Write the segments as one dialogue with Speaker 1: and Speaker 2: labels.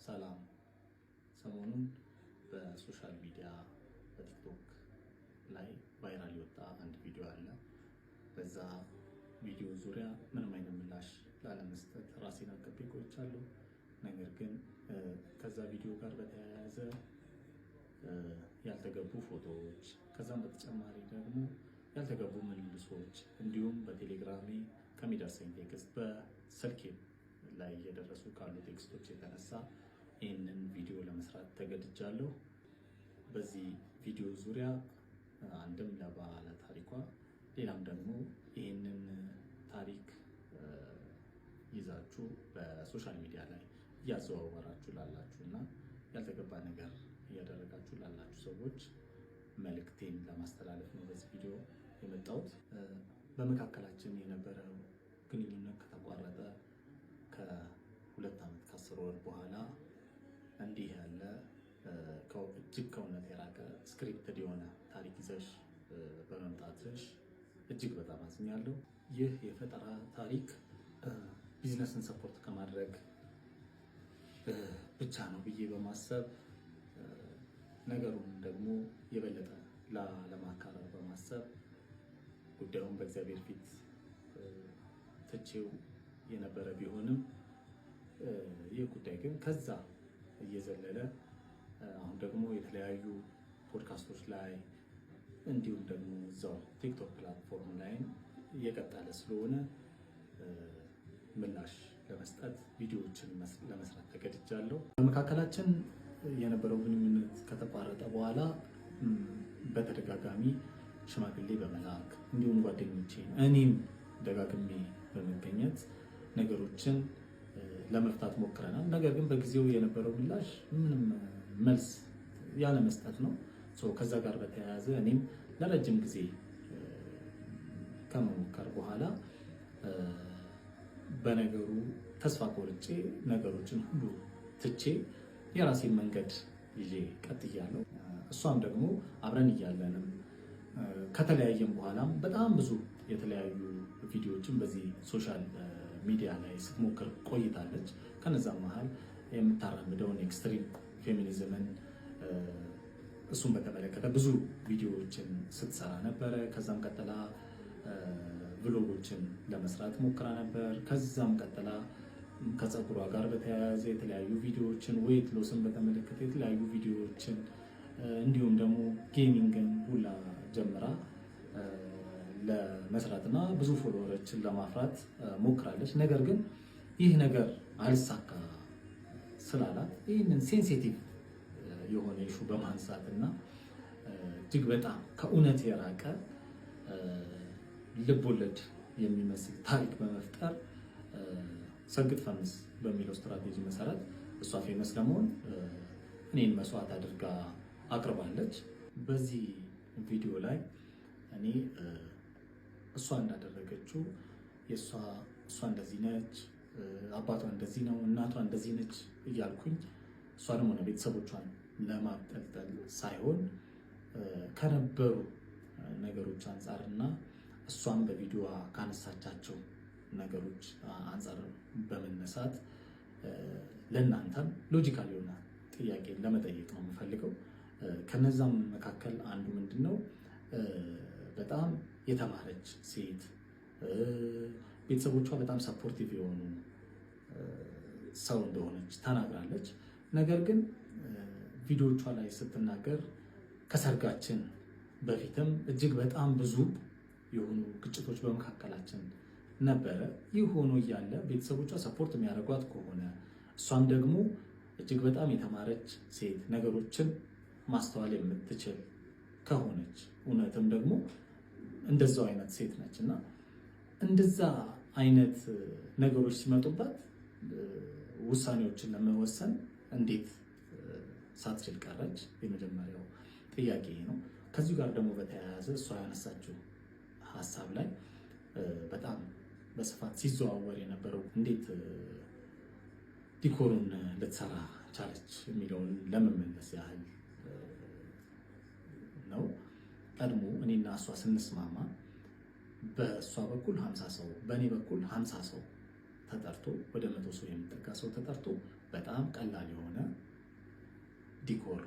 Speaker 1: ሰላም። ሰሞኑን በሶሻል ሚዲያ በቲክቶክ ላይ ቫይራል የወጣ አንድ ቪዲዮ አለ። በዛ ቪዲዮ ዙሪያ ምንም አይነት ምላሽ ላለመስጠት ራሴን አቅቤ ቆይቻለሁ። ነገር ግን ከዛ ቪዲዮ ጋር በተያያዘ ያልተገቡ ፎቶዎች፣ ከዛም በተጨማሪ ደግሞ ያልተገቡ ምልልሶች እንዲሁም በቴሌግራሜ ከሚደርሰኝ ቴክስት በስልኬ ላይ እየደረሱ ካሉ ቴክስቶች የተነሳ ይህንን ቪዲዮ ለመስራት ተገድጃለሁ። በዚህ ቪዲዮ ዙሪያ አንድም ለባለ ታሪኳ ሌላም ደግሞ ይህንን ታሪክ ይዛችሁ በሶሻል ሚዲያ ላይ እያዘዋወራችሁ ላላችሁ እና ያልተገባ ነገር እያደረጋችሁ ላላችሁ ሰዎች መልእክቴን ለማስተላለፍ ነው በዚህ ቪዲዮ የመጣሁት። በመካከላችን የነበረው ግንኙነት ከተቋረጠ ከ2 ዓመት ከ10 ወር በኋላ እንዲህ ያለ እጅግ ከእውነት የራቀ ስክሪፕትድ የሆነ ታሪክ ይዘሽ በመምጣትሽ እጅግ በጣም አዝኛለሁ። ይህ የፈጠራ ታሪክ ቢዝነስን ሰፖርት ከማድረግ ብቻ ነው ብዬ በማሰብ ነገሩን ደግሞ የበለጠ ለማካረር በማሰብ ጉዳዩን በእግዚአብሔር ፊት ትቼው የነበረ ቢሆንም ይህ ጉዳይ ግን ከዛ እየዘለለ አሁን ደግሞ የተለያዩ ፖድካስቶች ላይ እንዲሁም ደግሞ እዛው ቲክቶክ ፕላትፎርም ላይ እየቀጠለ ስለሆነ ምላሽ ለመስጠት ቪዲዮዎችን ለመስራት ተገድጃለሁ። በመካከላችን የነበረው ግንኙነት ከተቋረጠ በኋላ በተደጋጋሚ ሽማግሌ በመላክ እንዲሁም ጓደኞቼ እኔም ደጋግሜ በመገኘት ነገሮችን ለመፍታት ሞክረናል። ነገር ግን በጊዜው የነበረው ምላሽ ምንም መልስ ያለ መስጠት ነው። ከዛ ጋር በተያያዘ እኔም ለረጅም ጊዜ ከመሞከር በኋላ በነገሩ ተስፋ ቆርጬ ነገሮችን ሁሉ ትቼ የራሴን መንገድ ይዤ ቀጥያለሁ። እሷም ደግሞ አብረን እያለንም ከተለያየም በኋላም በጣም ብዙ የተለያዩ ቪዲዮዎችን በዚህ ሶሻል ሚዲያ ላይ ስትሞክር ቆይታለች። ከነዛም መሀል የምታራምደውን ኤክስትሪም ፌሚኒዝምን እሱን በተመለከተ ብዙ ቪዲዮዎችን ስትሰራ ነበረ። ከዛም ቀጥላ ብሎጎችን ለመስራት ሞክራ ነበር። ከዛም ቀጥላ ከፀጉሯ ጋር በተያያዘ የተለያዩ ቪዲዮዎችን፣ ዌይት ሎስን በተመለከተ የተለያዩ ቪዲዮዎችን እንዲሁም ደግሞ ጌሚንግን ሁላ ጀምራ ለመስራትና ብዙ ፎሎወሮችን ለማፍራት ሞክራለች። ነገር ግን ይህ ነገር አልሳካ ስላላት ይህንን ሴንሲቲቭ የሆነ ኢሹ በማንሳት እና እጅግ በጣም ከእውነት የራቀ ልቦለድ የሚመስል ታሪክ በመፍጠር ሰግጥ ፈምስ በሚለው ስትራቴጂ መሰረት እሷ ፌመስ ለመሆን እኔን መስዋዕት አድርጋ አቅርባለች። በዚህ ቪዲዮ ላይ እኔ እሷ እንዳደረገችው እሷ እንደዚህ ነች፣ አባቷ እንደዚህ ነው፣ እናቷ እንደዚህ ነች እያልኩኝ እሷንም ሆነ ቤተሰቦቿን ለማጠልጠል ሳይሆን ከነበሩ ነገሮች አንጻር እና እሷም በቪዲዮ ካነሳቻቸው ነገሮች አንጻር በመነሳት ለእናንተም ሎጂካል የሆነ ጥያቄ ለመጠየቅ ነው የምፈልገው። ከነዛም መካከል አንዱ ምንድን ነው፣ በጣም የተማረች ሴት፣ ቤተሰቦቿ በጣም ሰፖርቲቭ የሆኑ ሰው እንደሆነች ተናግራለች። ነገር ግን ቪዲዮቿ ላይ ስትናገር ከሰርጋችን በፊትም እጅግ በጣም ብዙ የሆኑ ግጭቶች በመካከላችን ነበረ። ይህ ሆኖ እያለ ቤተሰቦቿ ሰፖርት የሚያደርጓት ከሆነ እሷም ደግሞ እጅግ በጣም የተማረች ሴት፣ ነገሮችን ማስተዋል የምትችል ከሆነች እውነትም ደግሞ እንደዛው አይነት ሴት ነች እና እንደዛ አይነት ነገሮች ሲመጡባት ውሳኔዎችን ለመወሰን እንዴት ሳትችል ቀረች? የመጀመሪያው ጥያቄ ነው። ከዚሁ ጋር ደግሞ በተያያዘ እሷ ያነሳችው ሀሳብ ላይ በጣም በስፋት ሲዘዋወር የነበረው እንዴት ዲኮሩን ልትሰራ ቻለች የሚለውን ለመመለስ ያህል ነው። ቀድሞ እኔና እሷ ስንስማማ በእሷ በኩል 50 ሰው በእኔ በኩል 50 ሰው ተጠርቶ ወደ 100 ሰው የሚጠጋ ሰው ተጠርቶ በጣም ቀላል የሆነ ዲኮር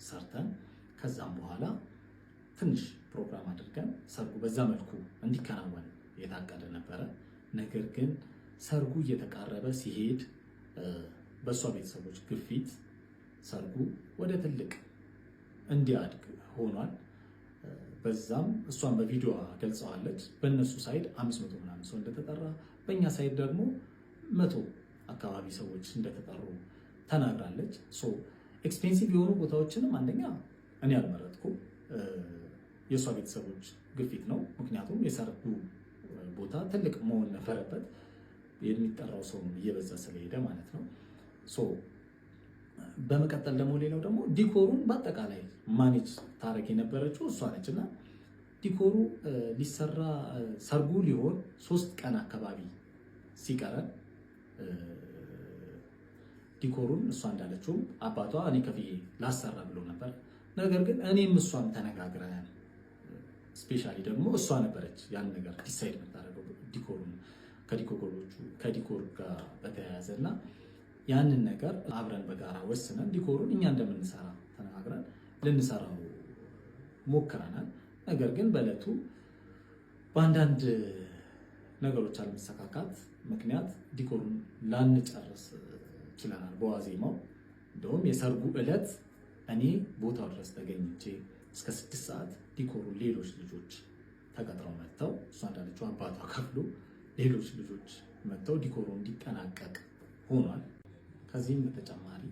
Speaker 1: ሰርተን ከዛም በኋላ ትንሽ ፕሮግራም አድርገን ሰርጉ በዛ መልኩ እንዲከናወን የታቀደ ነበረ። ነገር ግን ሰርጉ እየተቃረበ ሲሄድ በእሷ ቤተሰቦች ግፊት ሰርጉ ወደ ትልቅ እንዲያድግ ሆኗል። በዛም እሷን በቪዲዮ ገልጸዋለች። በእነሱ ሳይድ 500 ምናምን ሰው እንደተጠራ፣ በእኛ ሳይድ ደግሞ 100 አካባቢ ሰዎች እንደተጠሩ ተናግራለች። ኤክስፔንሲቭ የሆኑ ቦታዎችንም አንደኛ እኔ አልመረጥኩም፣ የእሷ ቤተሰቦች ግፊት ነው። ምክንያቱም የሰርጉ ቦታ ትልቅ መሆን ነበረበት፣ የሚጠራው ሰው እየበዛ ስለሄደ ማለት ነው። በመቀጠል ደግሞ ሌላው ደግሞ ዲኮሩን በአጠቃላይ ማኔጅ ታረግ የነበረችው እሷ ነች እና ዲኮሩ ሊሰራ ሰርጉ ሊሆን 3 ቀን አካባቢ ሲቀረን ዲኮሩን እሷ እንዳለችውም አባቷ እኔ ከፍዬ ላሰራ ብሎ ነበር። ነገር ግን እኔም እሷም ተነጋግረን ስፔሻሊ ደግሞ እሷ ነበረች ያን ነገር ዲሳይድ የምታደርገው ዲኮሩን ከዲኮር ጋር በተያያዘ እና ያንን ነገር አብረን በጋራ ወስነን ዲኮሩን እኛ እንደምንሰራ ተነጋግረን ልንሰራው ሞክረናል። ነገር ግን በዕለቱ በአንዳንድ ነገሮች አለመሰካካት ምክንያት ዲኮሩን ላንጨርስ ችለናል በዋዜማው። እንደውም የሰርጉ ዕለት እኔ ቦታው ድረስ ተገኝቼ እስከ 6 ሰዓት ዲኮሩን ሌሎች ልጆች ተቀጥረው መጥተው እሷ እንዳለችው አባቷ ከፍሎ ሌሎች ልጆች መጥተው ዲኮሩ እንዲጠናቀቅ ሆኗል። ከዚህም በተጨማሪ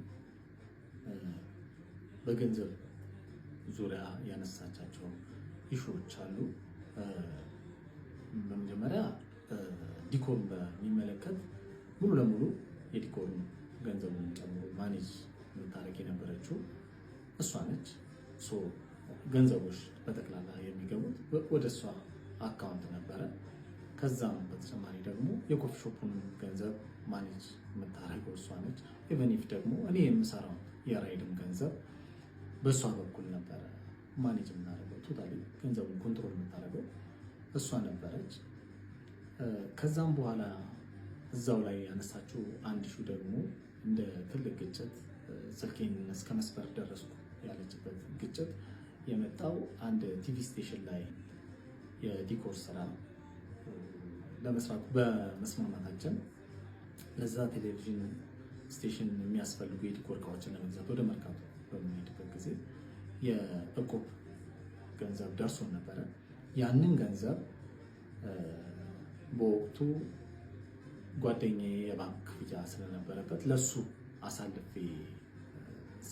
Speaker 1: በገንዘብ ዙሪያ ያነሳቻቸው ኢሹዎች አሉ። በመጀመሪያ ዲኮሩን በሚመለከት ሙሉ ለሙሉ የዲኮሩን ገንዘቡን ጨምሮ ማኔጅ የምታደርግ የነበረችው እሷ ነች። ገንዘቦች በጠቅላላ የሚገቡት ወደ እሷ አካውንት ነበረ። ከዛም በተጨማሪ ደግሞ የኮፊ ሾፑን ገንዘብ ማኔጅ የምታደርገው እሷ ነች። ኢቨን ኢፍ ደግሞ እኔ የምሰራው የራይድም ገንዘብ በእሷ በኩል ነበረ ማኔጅ የምናደርገው። ቶታሊ ገንዘቡን ኮንትሮል የምታደርገው እሷ ነበረች። ከዛም በኋላ እዛው ላይ ያነሳችው አንድ ሹ ደግሞ እንደ ትልቅ ግጭት ስልኬን እስከ መስበር ደረስኩ ያለችበት ግጭት የመጣው አንድ ቲቪ ስቴሽን ላይ የዲኮር ስራ ለመስራት በመስማማታችን ለዛ ቴሌቪዥን ስቴሽን የሚያስፈልጉ የዲኮር እቃዎችን ለመግዛት ወደ መርካቶ በምንሄድበት ጊዜ የእቁብ ገንዘብ ደርሶን ነበረ። ያንን ገንዘብ በወቅቱ ጓደኛዬ የባንክ ክፍያ ስለነበረበት ለሱ አሳልፌ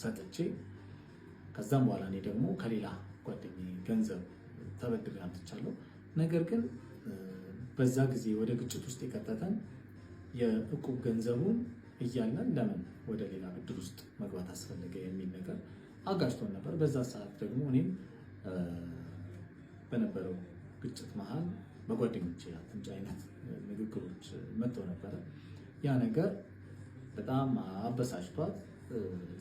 Speaker 1: ሰጥቼ ከዛም በኋላ እኔ ደግሞ ከሌላ ጓደኛዬ ገንዘብ ተበድሬ አምጥቻለሁ። ነገር ግን በዛ ጊዜ ወደ ግጭት ውስጥ የከተተን የእቁብ ገንዘቡን እያለን ለምን ወደ ሌላ ብድር ውስጥ መግባት አስፈለገ የሚል ነገር አጋጭቶን ነበር። በዛ ሰዓት ደግሞ እኔም በነበረው ግጭት መሀል በጓደኞቼ አትምጪ አይነት ንግግሮች መጥተው ነበረ። ያ ነገር በጣም አበሳጭቷት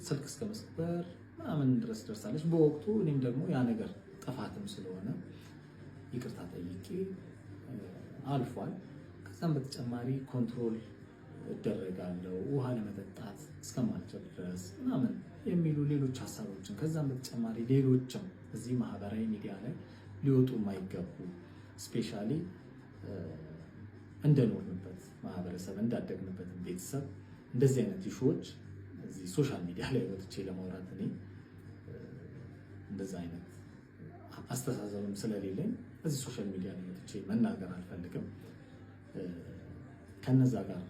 Speaker 1: ስልክ እስከ መስበር ምናምን ድረስ ደርሳለች በወቅቱ። እኔም ደግሞ ያ ነገር ጥፋትም ስለሆነ ይቅርታ ጠይቄ አልፏል። ከዛም በተጨማሪ ኮንትሮል እደረጋለሁ ውሃ ለመጠጣት እስከማልችል ድረስ ምናምን የሚሉ ሌሎች ሀሳቦችን ከዛም በተጨማሪ ሌሎችም እዚህ ማህበራዊ ሚዲያ ላይ ሊወጡ የማይገቡ ስፔሻሊ እንደኖርንበት ማህበረሰብ እንዳደግንበትን ቤተሰብ እንደዚህ አይነት ኢሹዎች እዚህ ሶሻል ሚዲያ ላይ ወጥቼ ለማውራት እኔ እንደዛ አይነት አስተሳሰብም ስለሌለኝ እዚህ ሶሻል ሚዲያ ላይ ወጥቼ መናገር አልፈልግም። ከነዛ ጋር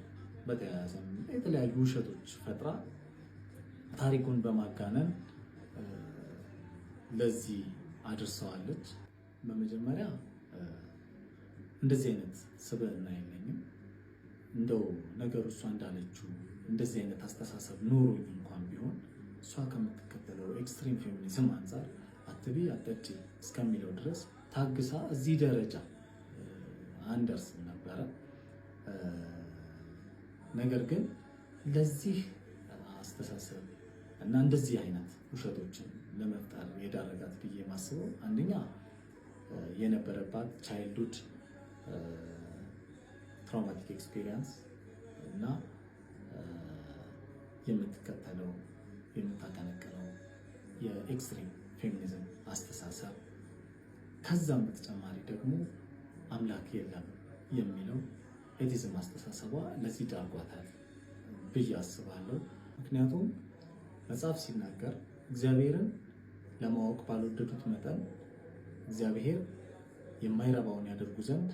Speaker 1: በተያያዘ የተለያዩ ውሸቶች ፈጥራ ታሪኩን በማጋነን ለዚህ አድርሰዋለች። በመጀመሪያ እንደዚህ አይነት ስብዕና የለኝም። እንደው ነገሩ እሷ እንዳለችው እንደዚህ አይነት አስተሳሰብ ኖሮኝ እንኳን ቢሆን እሷ ከምትከተለው ኤክስትሪም ፌሚኒዝም አንጻር አትቢ አትጠጪ እስከሚለው ድረስ ታግሳ እዚህ ደረጃ አንደርስም ነበረ። ነገር ግን ለዚህ አስተሳሰብ እና እንደዚህ አይነት ውሸቶችን ለመፍጠር የዳረጋት ብዬ ማስበው አንደኛ የነበረባት ቻይልድሁድ ትራውማቲክ ኤክስፒሪየንስ እና የምትከተለው የምታቀነቅነው የኤክስትሪም ፌሚኒዝም አስተሳሰብ፣ ከዛም በተጨማሪ ደግሞ አምላክ የለም የሚለው ኤቲዝም አስተሳሰቧ ለዚህ ዳርጓታል ብዬ አስባለሁ። ምክንያቱም መጽሐፍ ሲናገር እግዚአብሔርን ለማወቅ ባልወደዱት መጠን እግዚአብሔር የማይረባውን ያደርጉ ዘንድ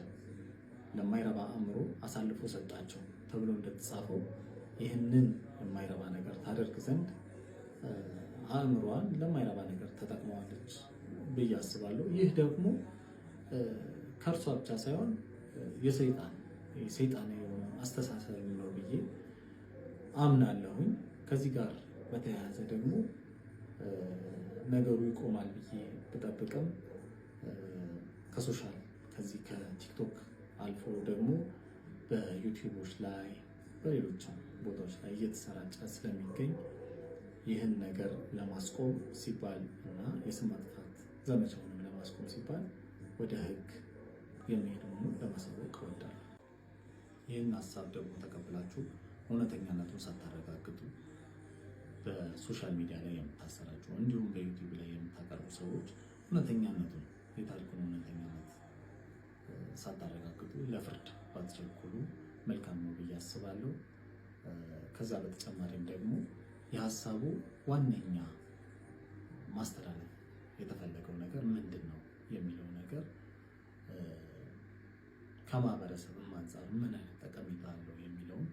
Speaker 1: ለማይረባ አእምሮ አሳልፎ ሰጣቸው ተብሎ እንደተጻፈው ይህንን የማይረባ ነገር ታደርግ ዘንድ አእምሯን ለማይረባ ነገር ተጠቅመዋለች ብዬ አስባለሁ። ይህ ደግሞ ከእርሷ ብቻ ሳይሆን የሰይጣን የሆነ አስተሳሰብ ነው ብዬ አምናለሁኝ። ከዚህ ጋር በተያያዘ ደግሞ ነገሩ ይቆማል ብዬ ብጠብቅም ከዚህ ከቲክቶክ አልፎ ደግሞ በዩቲዩቦች ላይ በሌሎችም ቦታዎች ላይ እየተሰራጨ ስለሚገኝ ይህን ነገር ለማስቆም ሲባል እና የስም ማጥፋት ዘመቻውንም ለማስቆም ሲባል ወደ ሕግ የሚሄድ መሆኑን ለማሳወቅ እወዳለሁ። ይህን ሀሳብ ደግሞ ተቀብላችሁ እውነተኛነቱን ሳታረጋግጡ በሶሻል ሚዲያ ላይ የምታሰራጩ እንዲሁም በዩቲዩብ ላይ የምታቀርቡ ሰዎች እውነተኛነቱን የታሪኩን እውነተኛነት ሳታረጋግጡ ለፍርድ ባትቸኩሉ መልካም ነው ብዬ አስባለሁ። ከዛ በተጨማሪም ደግሞ የሀሳቡ ዋነኛ ማስተላለፍ የተፈለገው ነገር ምንድን ነው የሚለው ነገር ከማህበረሰብም አንጻር ምን አይነት ጠቀሜታ አለው የሚለውን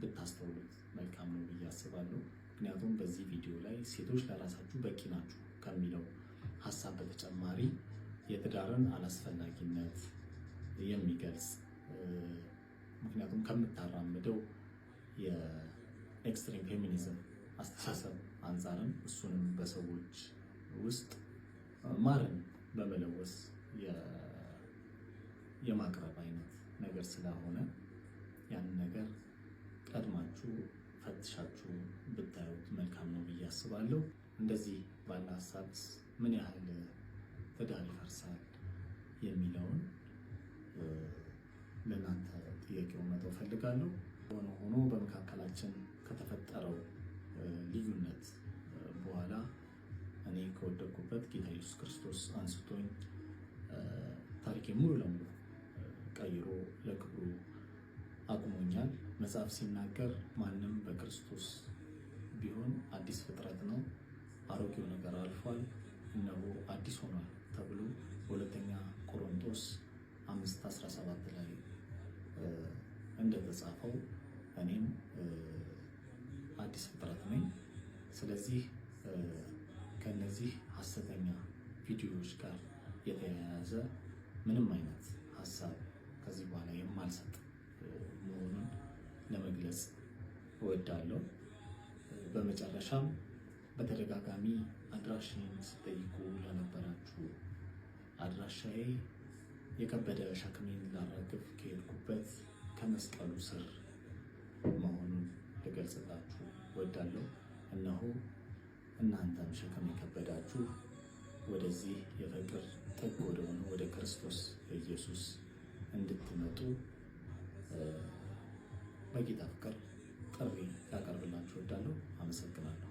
Speaker 1: ብታስተውሉት መልካም ነው ብዬ አስባለሁ። ምክንያቱም በዚህ ቪዲዮ ላይ ሴቶች ለራሳችሁ በቂ ናችሁ ከሚለው ሀሳብ በተጨማሪ የትዳርን አላስፈላጊነት የሚገልጽ ምክንያቱም ከምታራምደው የኤክስትሪም ፌሚኒዝም አስተሳሰብ አንጻርም እሱንም በሰዎች ውስጥ ማርን በመለወስ የማቅረብ አይነት ነገር ስለሆነ ያንን ነገር ቀድማችሁ ፈትሻችሁ ብታዩት መልካም ነው ብዬ አስባለሁ። እንደዚህ ባለ ሀሳብ ምን ያህል ትዳር ይፈርሳል የሚለውን ለእናንተ ጥያቄውን መተው ፈልጋለሁ። ሆኖ በመካከላችን ከተፈጠረው ልዩነት በኋላ እኔ ከወደቅኩበት ጌታ ኢየሱስ ክርስቶስ አንስቶኝ ታሪኬ ሙሉ ለሙሉ ቀይሮ ለክብሩ አቁሞኛል። መጽሐፍ ሲናገር ማንም በክርስቶስ ቢሆን አዲስ ፍጥረት ነው፣ አሮጌው ነገር አልፏል፣ እነሆ አዲስ ሆኗል ተብሎ በሁለተኛ ቆሮንቶስ 5:17 ላይ እንደተጻፈው እኔም አዲስ ፍጥረት ነኝ። ስለዚህ ከነዚህ ሐሰተኛ ቪዲዮዎች ጋር የተያያዘ ምንም አይነት ሀሳብ ከዚህ በኋላ የማልሰጥ መሆኑን ለመግለጽ እወዳለሁ። በመጨረሻም በተደጋጋሚ አድራሻዬን ስጠይቁ ለነበራችሁ አድራሻዬ የከበደ ሸክሜን ላራግፍ ከሄድኩበት ከመስቀሉ ስር መሆኑን ልገልጽላችሁ እወዳለሁ። እነሆ እናንተም ሸክም የከበዳችሁ ወደዚህ የፍቅር ጥግ ወደሆነ ወደ ክርስቶስ ኢየሱስ እንድትመጡ በጌታ ፍቅር ጥሪ ያቀርብላችሁ እወዳለሁ። አመሰግናለሁ።